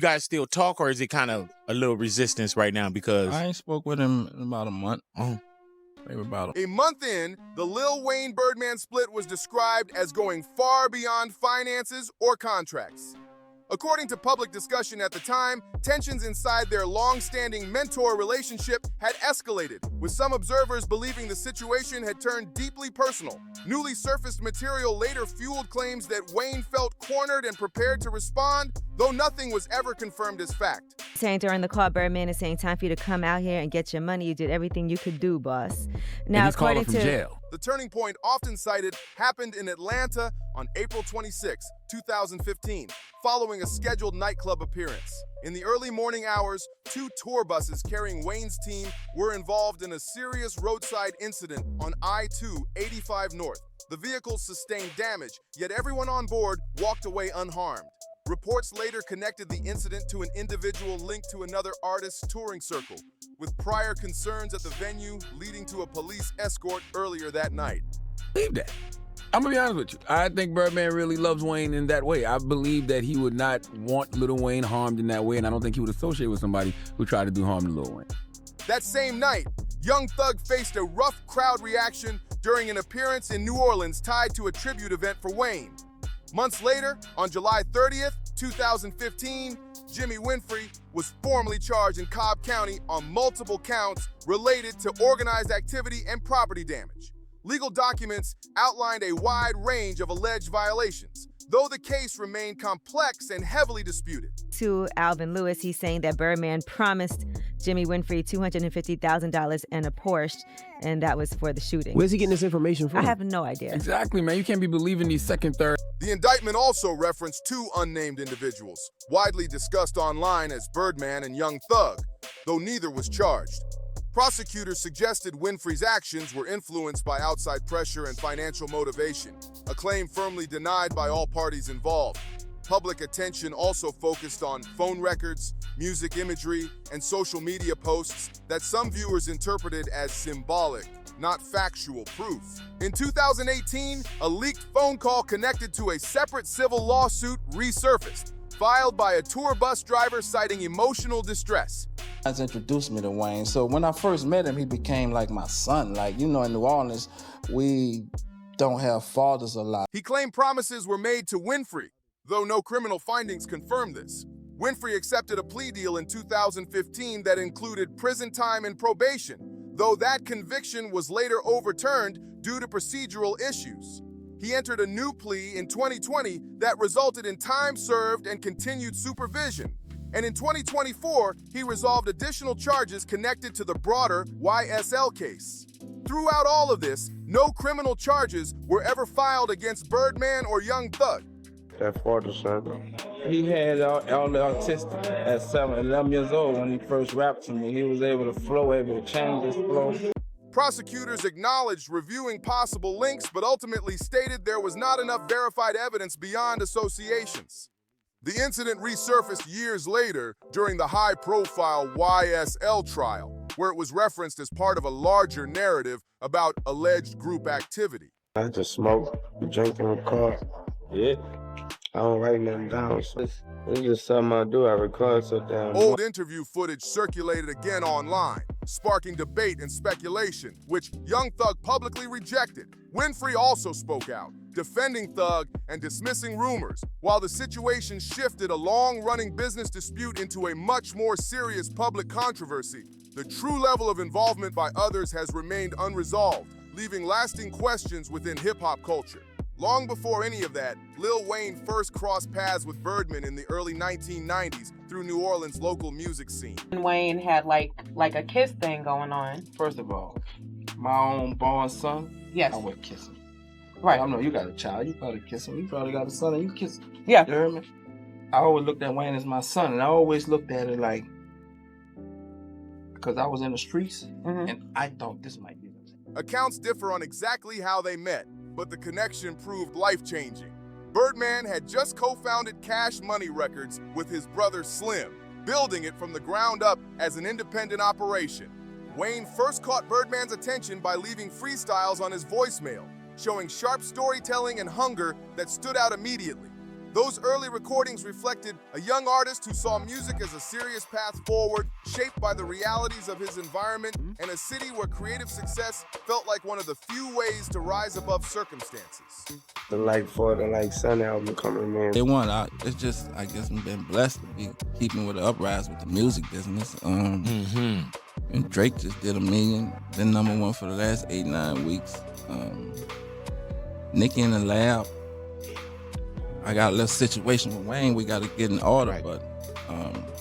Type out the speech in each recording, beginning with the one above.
You guys still talk, or is it kind of a little resistance right now because I ain't spoke with him in about a month. Maybe about a month in, the Lil Wayne Birdman split was described as going far beyond finances or contracts. According to public discussion at the time, tensions inside their long-standing mentor relationship had escalated, with some observers believing the situation had turned deeply personal. Newly surfaced material later fueled claims that Wayne felt cornered and prepared to respond, though nothing was ever confirmed as fact. Saying during the call, Birdman is saying, time for you to come out here and get your money. You did everything you could do, boss. Now, and he's calling from jail. The turning point often cited happened in Atlanta on April 26, 2015, following a scheduled nightclub appearance. In the early morning hours, 2 tour buses carrying Wayne's team were involved in a serious roadside incident on I-285 North. The vehicles sustained damage, yet everyone on board walked away unharmed. Reports later connected the incident to an individual linked to another artist's touring circle, with prior concerns at the venue leading to a police escort earlier that night. Believe that. I'm gonna be honest with you. I think Birdman really loves Wayne in that way. I believe that he would not want Lil Wayne harmed in that way, and I don't think he would associate with somebody who tried to do harm to Lil Wayne. That same night, Young Thug faced a rough crowd reaction during an appearance in New Orleans tied to a tribute event for Wayne. Months later, on July 30th, 2015, Jimmy Winfrey was formally charged in Cobb County on multiple counts related to organized activity and property damage. Legal documents outlined a wide range of alleged violations, though the case remained complex and heavily disputed. To Alvin Lewis, he's saying that Birdman promised Jimmy Winfrey $250,000 and a Porsche, and that was for the shooting. Where's he getting this information from? I have no idea. Exactly, man. You can't be believing these second, third. The indictment also referenced 2 unnamed individuals, widely discussed online as Birdman and Young Thug, though neither was charged. Prosecutors suggested Winfrey's actions were influenced by outside pressure and financial motivation, a claim firmly denied by all parties involved. Public attention also focused on phone records, music imagery, and social media posts that some viewers interpreted as symbolic, not factual proof. In 2018, a leaked phone call connected to a separate civil lawsuit resurfaced, filed by a tour bus driver citing emotional distress. That's introduced me to Wayne. So when I first met him, he became like my son. Like, you know, in New Orleans, we don't have fathers a lot. He claimed promises were made to Winfrey, though no criminal findings confirmed this. Winfrey accepted a plea deal in 2015 that included prison time and probation, though that conviction was later overturned due to procedural issues. He entered a new plea in 2020 that resulted in time served and continued supervision. And in 2024, he resolved additional charges connected to the broader YSL case. Throughout all of this, no criminal charges were ever filed against Birdman or Young Thug. That father son. He had all the artistic at 11 years old when he first rapped to me. He was able to flow, able to change his flow. Prosecutors acknowledged reviewing possible links, but ultimately stated there was not enough verified evidence beyond associations. The incident resurfaced years later during the high-profile YSL trial, where it was referenced as part of a larger narrative about alleged group activity. I just smoke, drink in the car. Yeah. I don't write nothing down, so it's just something I do. I record so damn. Old interview footage circulated again online, sparking debate and speculation, which Young Thug publicly rejected. Winfrey also spoke out, defending Thug and dismissing rumors, while the situation shifted a long-running business dispute into a much more serious public controversy. The true level of involvement by others has remained unresolved, leaving lasting questions within hip-hop culture. Long before any of that, Lil Wayne first crossed paths with Birdman in the early 1990s through New Orleans' local music scene. Wayne had like a kiss thing going on. First of all, my own born son, yes. I would kiss him. Right. I know you got a child, you probably kiss him. You probably got a son and you kiss him. Yeah. You heard me? I always looked at Wayne as my son, and I always looked at it like, because I was in the streets, and I thought this might be the thing. Accounts differ on exactly how they met, but the connection proved life-changing. Birdman had just co-founded Cash Money Records with his brother Slim, building it from the ground up as an independent operation. Wayne first caught Birdman's attention by leaving freestyles on his voicemail, showing sharp storytelling and hunger that stood out immediately. Those early recordings reflected a young artist who saw music as a serious path forward, shaped by the realities of his environment and a city where creative success felt like one of the few ways to rise above circumstances. For the Sun album coming in. They want out. It's just, I guess, I'm been blessed to be keeping with the uprise with the music business. And Drake just did $1 million, been #1 for the last 8-9 weeks. Nicki in the lab. I got a little situation with Wayne we got to get in order, but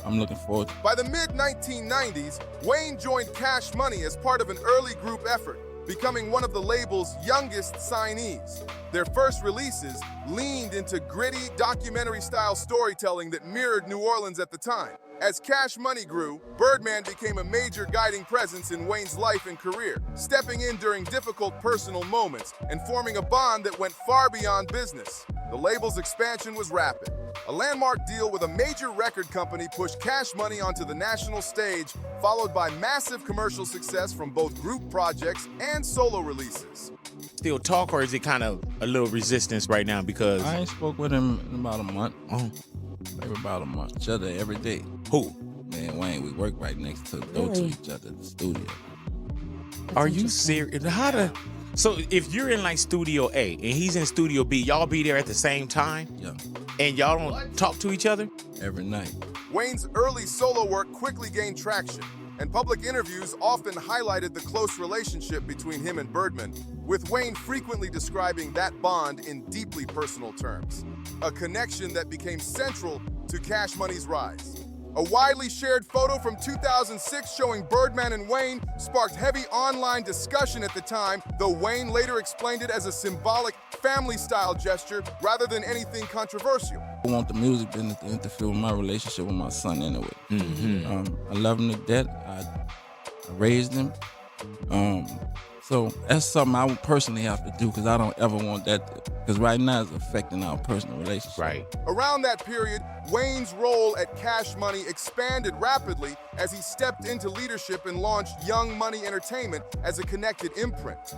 I'm looking forward to it. By the mid-1990s, Wayne joined Cash Money as part of an early group effort, becoming one of the label's youngest signees. Their first releases leaned into gritty, documentary-style storytelling that mirrored New Orleans at the time. As Cash Money grew, Birdman became a major guiding presence in Wayne's life and career, stepping in during difficult personal moments and forming a bond that went far beyond business. The label's expansion was rapid. A landmark deal with a major record company pushed Cash Money onto the national stage, followed by massive commercial success from both group projects and solo releases. Still talk, or is it kind of a little resistance right now because I ain't spoke with him in about a month. Maybe about a month. Each other every day. Who? Me and Wayne, we work right next to each other at the studio. Are you serious? So if you're in Studio A and he's in Studio B, y'all be there at the same time? Yeah. And y'all don't talk to each other? Every night. Wayne's early solo work quickly gained traction, and public interviews often highlighted the close relationship between him and Birdman, with Wayne frequently describing that bond in deeply personal terms. A connection that became central to Cash Money's rise. A widely shared photo from 2006 showing Birdman and Wayne sparked heavy online discussion at the time, though Wayne later explained it as a symbolic family-style gesture rather than anything controversial. I want the music business to interfere with my relationship with my son anyway. I love him to death. I raised him. So that's something I would personally have to do because I don't ever want that, because right now it's affecting our personal relationship. Right. Around that period, Wayne's role at Cash Money expanded rapidly as he stepped into leadership and launched Young Money Entertainment as a connected imprint.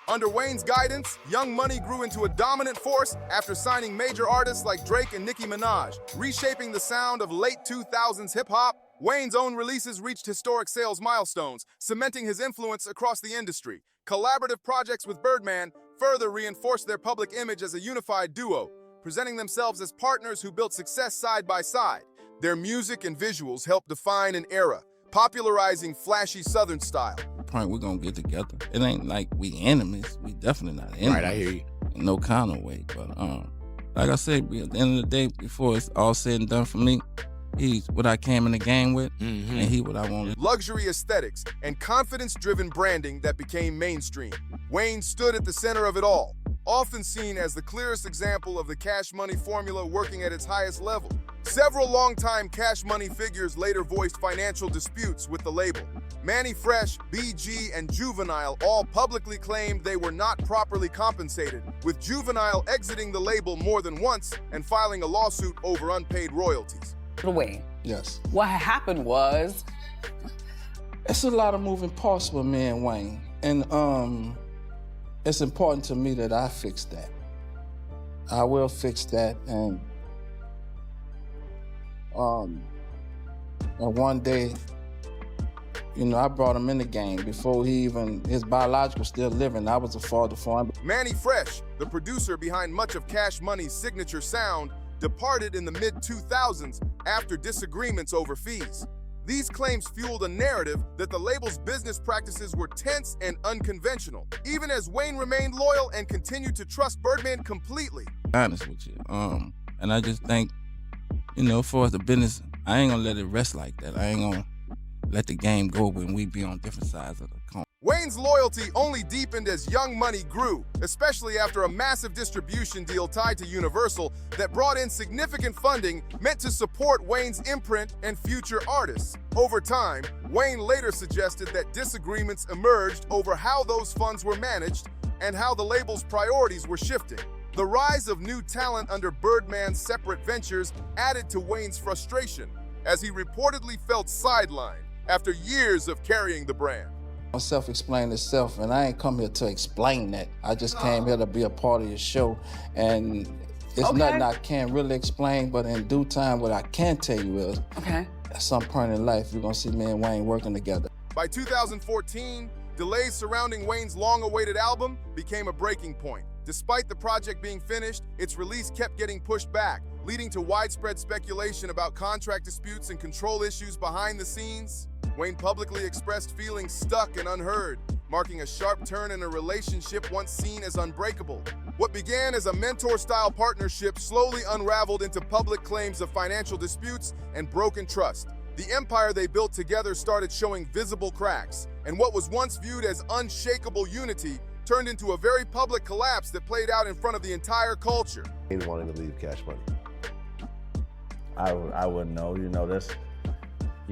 Under Wayne's guidance, Young Money grew into a dominant force after signing major artists like Drake and Nicki Minaj, reshaping the sound of late 2000s hip-hop. Wayne's own releases reached historic sales milestones, cementing his influence across the industry. Collaborative projects with Birdman further reinforced their public image as a unified duo, presenting themselves as partners who built success side by side. Their music and visuals helped define an era, popularizing flashy Southern style. Point we're gonna get together. It ain't like we enemies. We definitely not enemies. Right, I hear you. In no kind of way. But like I said, at the end of the day, before it's all said and done for me, he's what I came in the game with, and he what I wanted. Luxury aesthetics and confidence-driven branding that became mainstream. Wayne stood at the center of it all, often seen as the clearest example of the Cash Money formula working at its highest level. Several longtime Cash Money figures later voiced financial disputes with the label. Manny Fresh, BG, and Juvenile all publicly claimed they were not properly compensated, with Juvenile exiting the label more than once and filing a lawsuit over unpaid royalties. Wayne. Yes. What happened was, It's a lot of moving parts with me and Wayne, and it's important to me that I fix that. I will fix that, and one day, I brought him in the game before his biological still living. I was a father for him. Manny Fresh, the producer behind much of Cash Money's signature sound, departed in the mid-2000s after disagreements over fees. These claims fueled a narrative that the label's business practices were tense and unconventional, even as Wayne remained loyal and continued to trust Birdman completely. Honest with you. And I just think, for the business, I ain't gonna let it rest like that. I ain't gonna let the game go when we be on different sides of the coin. Wayne's loyalty only deepened as Young Money grew, especially after a massive distribution deal tied to Universal that brought in significant funding meant to support Wayne's imprint and future artists. Over time, Wayne later suggested that disagreements emerged over how those funds were managed and how the label's priorities were shifting. The rise of new talent under Birdman's separate ventures added to Wayne's frustration, as he reportedly felt sidelined after years of carrying the brand. Self-explain itself, and I ain't come here to explain that. I just came here to be a part of your show, and It's nothing I can't really explain, but in due time, what I can tell you is, at some point in life, you're gonna see me and Wayne working together. By 2014, delays surrounding Wayne's long-awaited album became a breaking point. Despite the project being finished, its release kept getting pushed back, leading to widespread speculation about contract disputes and control issues behind the scenes. Wayne publicly expressed feeling stuck and unheard, marking a sharp turn in a relationship once seen as unbreakable. What began as a mentor-style partnership slowly unraveled into public claims of financial disputes and broken trust. The empire they built together started showing visible cracks, and what was once viewed as unshakable unity turned into a very public collapse that played out in front of the entire culture. He wanted to leave Cash Money. I wouldn't know, that's,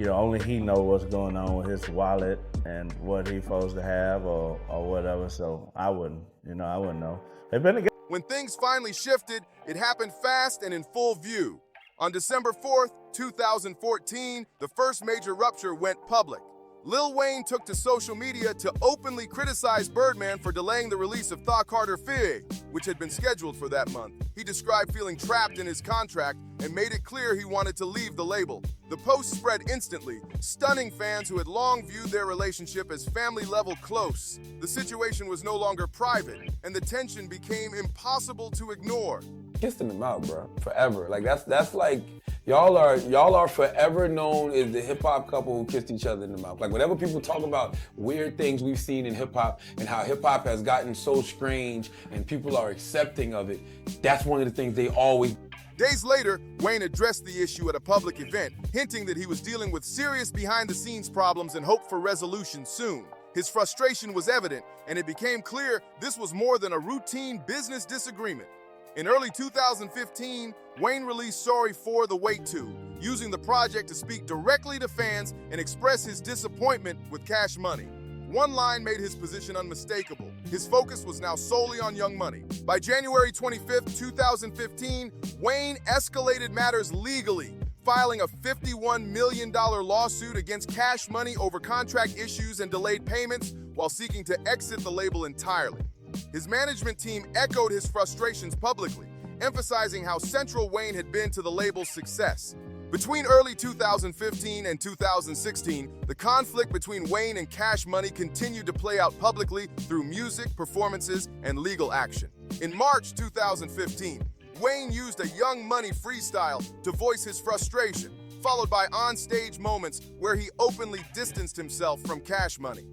only he know what's going on with his wallet and what he's supposed to have or whatever, so I wouldn't know. They've been together. When things finally shifted, it happened fast and in full view. On December 4th, 2014, the first major rupture went public. Lil Wayne took to social media to openly criticize Birdman for delaying the release of Thaw Carter Fee, which had been scheduled for that month. He described feeling trapped in his contract and made it clear he wanted to leave the label. The post spread instantly, stunning fans who had long viewed their relationship as family-level close. The situation was no longer private, and the tension became impossible to ignore. Kissed in the mouth, bro, forever. Like that's like y'all are forever known as the hip hop couple who kissed each other in the mouth. Like whenever people talk about weird things we've seen in hip hop and how hip hop has gotten so strange and people are accepting of it, that's one of the things they always. Days later, Wayne addressed the issue at a public event, hinting that he was dealing with serious behind-the-scenes problems and hoped for resolution soon. His frustration was evident, and it became clear this was more than a routine business disagreement. In early 2015, Wayne released Sorry for the Wait To, using the project to speak directly to fans and express his disappointment with Cash Money. One line made his position unmistakable. His focus was now solely on Young Money. By January 25th, 2015, Wayne escalated matters legally, filing a $51 million lawsuit against Cash Money over contract issues and delayed payments while seeking to exit the label entirely. His management team echoed his frustrations publicly, emphasizing how central Wayne had been to the label's success. Between early 2015 and 2016, the conflict between Wayne and Cash Money continued to play out publicly through music, performances, and legal action. In March 2015, Wayne used a Young Money freestyle to voice his frustration, followed by on-stage moments where he openly distanced himself from Cash Money.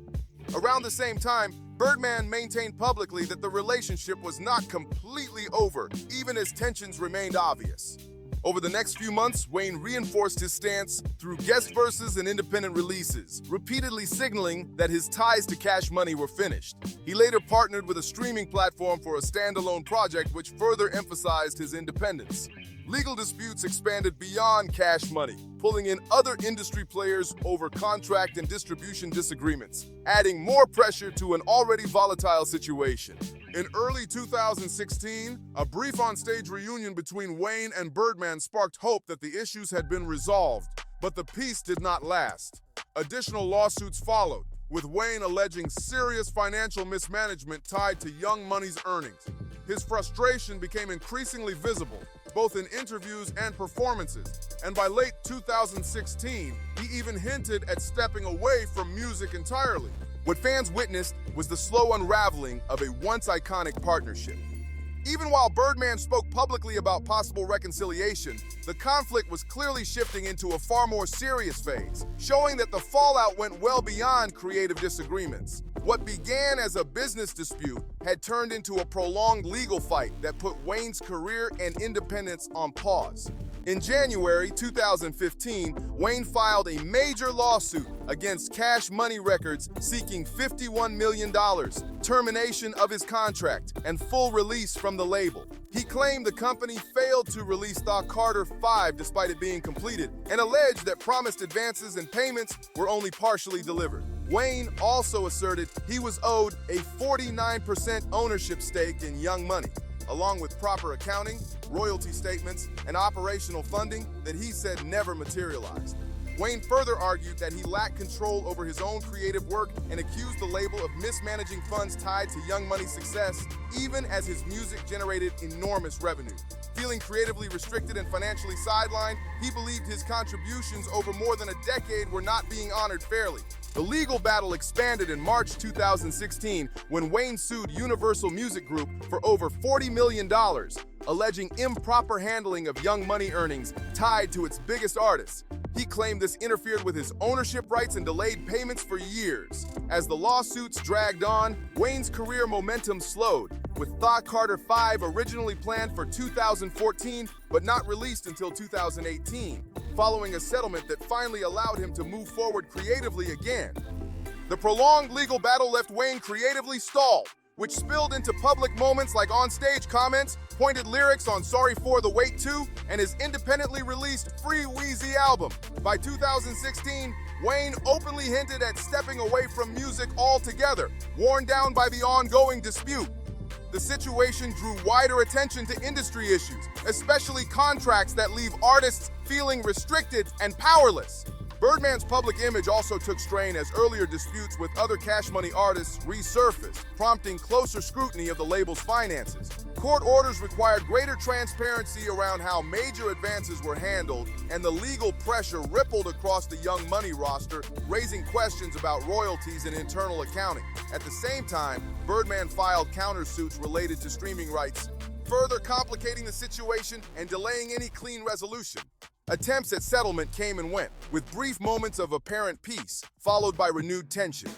Around the same time, Birdman maintained publicly that the relationship was not completely over, even as tensions remained obvious. Over the next few months, Wayne reinforced his stance through guest verses and independent releases, repeatedly signaling that his ties to Cash Money were finished. He later partnered with a streaming platform for a standalone project which further emphasized his independence. Legal disputes expanded beyond Cash Money, pulling in other industry players over contract and distribution disagreements, adding more pressure to an already volatile situation. In early 2016, a brief on-stage reunion between Wayne and Birdman sparked hope that the issues had been resolved, but the peace did not last. Additional lawsuits followed, with Wayne alleging serious financial mismanagement tied to Young Money's earnings. His frustration became increasingly visible, both in interviews and performances, and by late 2016, he even hinted at stepping away from music entirely. What fans witnessed was the slow unraveling of a once iconic partnership. Even while Birdman spoke publicly about possible reconciliation, the conflict was clearly shifting into a far more serious phase, showing that the fallout went well beyond creative disagreements. What began as a business dispute had turned into a prolonged legal fight that put Wayne's career and independence on pause. In January 2015, Wayne filed a major lawsuit against Cash Money Records seeking $51 million, termination of his contract, and full release from the label. He claimed the company failed to release Thaw Carter 5 despite it being completed, and alleged that promised advances and payments were only partially delivered. Wayne also asserted he was owed a 49% ownership stake in Young Money, along with proper accounting, royalty statements, and operational funding that he said never materialized. Wayne further argued that he lacked control over his own creative work and accused the label of mismanaging funds tied to Young Money's success, even as his music generated enormous revenue. Feeling creatively restricted and financially sidelined, he believed his contributions over more than a decade were not being honored fairly. The legal battle expanded in March 2016 when Wayne sued Universal Music Group for over $40 million, alleging improper handling of Young Money earnings tied to its biggest artists. He claimed this interfered with his ownership rights and delayed payments for years. As the lawsuits dragged on, Wayne's career momentum slowed, with Thought Carter 5 originally planned for 2014 but not released until 2018, following a settlement that finally allowed him to move forward creatively again. The prolonged legal battle left Wayne creatively stalled, which spilled into public moments like on-stage comments, pointed lyrics on Sorry for the Wait 2, and his independently released Free Weezy album. By 2016, Wayne openly hinted at stepping away from music altogether, worn down by the ongoing dispute. The situation drew wider attention to industry issues, especially contracts that leave artists feeling restricted and powerless. Birdman's public image also took strain as earlier disputes with other Cash Money artists resurfaced, prompting closer scrutiny of the label's finances. Court orders required greater transparency around how major advances were handled, and the legal pressure rippled across the Young Money roster, raising questions about royalties and internal accounting. At the same time, Birdman filed countersuits related to streaming rights, further complicating the situation and delaying any clean resolution. Attempts at settlement came and went, with brief moments of apparent peace, followed by renewed tension.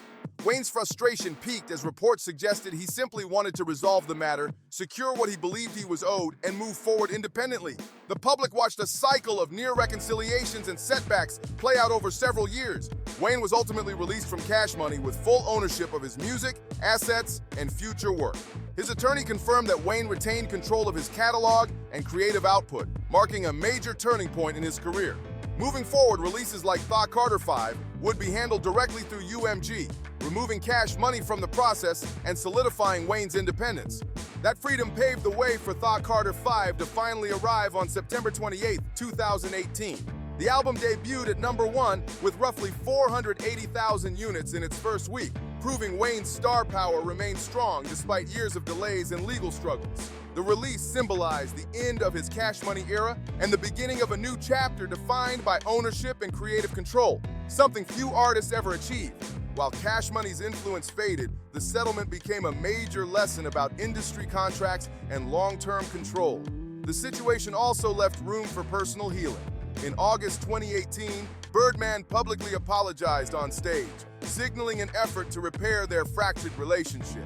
Wayne's frustration peaked as reports suggested he simply wanted to resolve the matter, secure what he believed he was owed, and move forward independently. The public watched a cycle of near reconciliations and setbacks play out over several years. Wayne was ultimately released from Cash Money with full ownership of his music, assets, and future work. His attorney confirmed that Wayne retained control of his catalog and creative output, marking a major turning point in his career. Moving forward, releases like Thought Carter 5 would be handled directly through UMG, removing Cash Money from the process and solidifying Wayne's independence. That freedom paved the way for Thought Carter 5 to finally arrive on September 28, 2018. The album debuted at #1 with roughly 480,000 units in its first week, proving Wayne's star power remained strong despite years of delays and legal struggles. The release symbolized the end of his Cash Money era and the beginning of a new chapter defined by ownership and creative control, something few artists ever achieved. While Cash Money's influence faded, the settlement became a major lesson about industry contracts and long-term control. The situation also left room for personal healing. In August 2018, Birdman publicly apologized on stage, signaling an effort to repair their fractured relationship.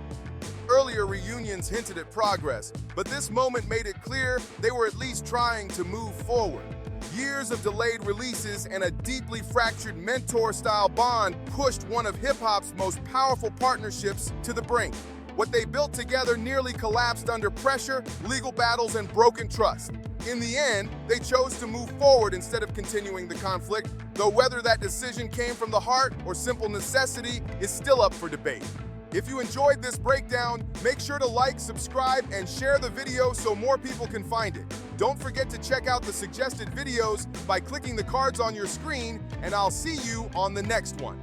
Earlier reunions hinted at progress, but this moment made it clear they were at least trying to move forward. Years of delayed releases and a deeply fractured mentor-style bond pushed one of hip-hop's most powerful partnerships to the brink. What they built together nearly collapsed under pressure, legal battles, and broken trust. In the end, they chose to move forward instead of continuing the conflict, though whether that decision came from the heart or simple necessity is still up for debate. If you enjoyed this breakdown, make sure to like, subscribe, and share the video so more people can find it. Don't forget to check out the suggested videos by clicking the cards on your screen, and I'll see you on the next one.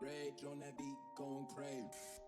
Rage on that beat, going crazy.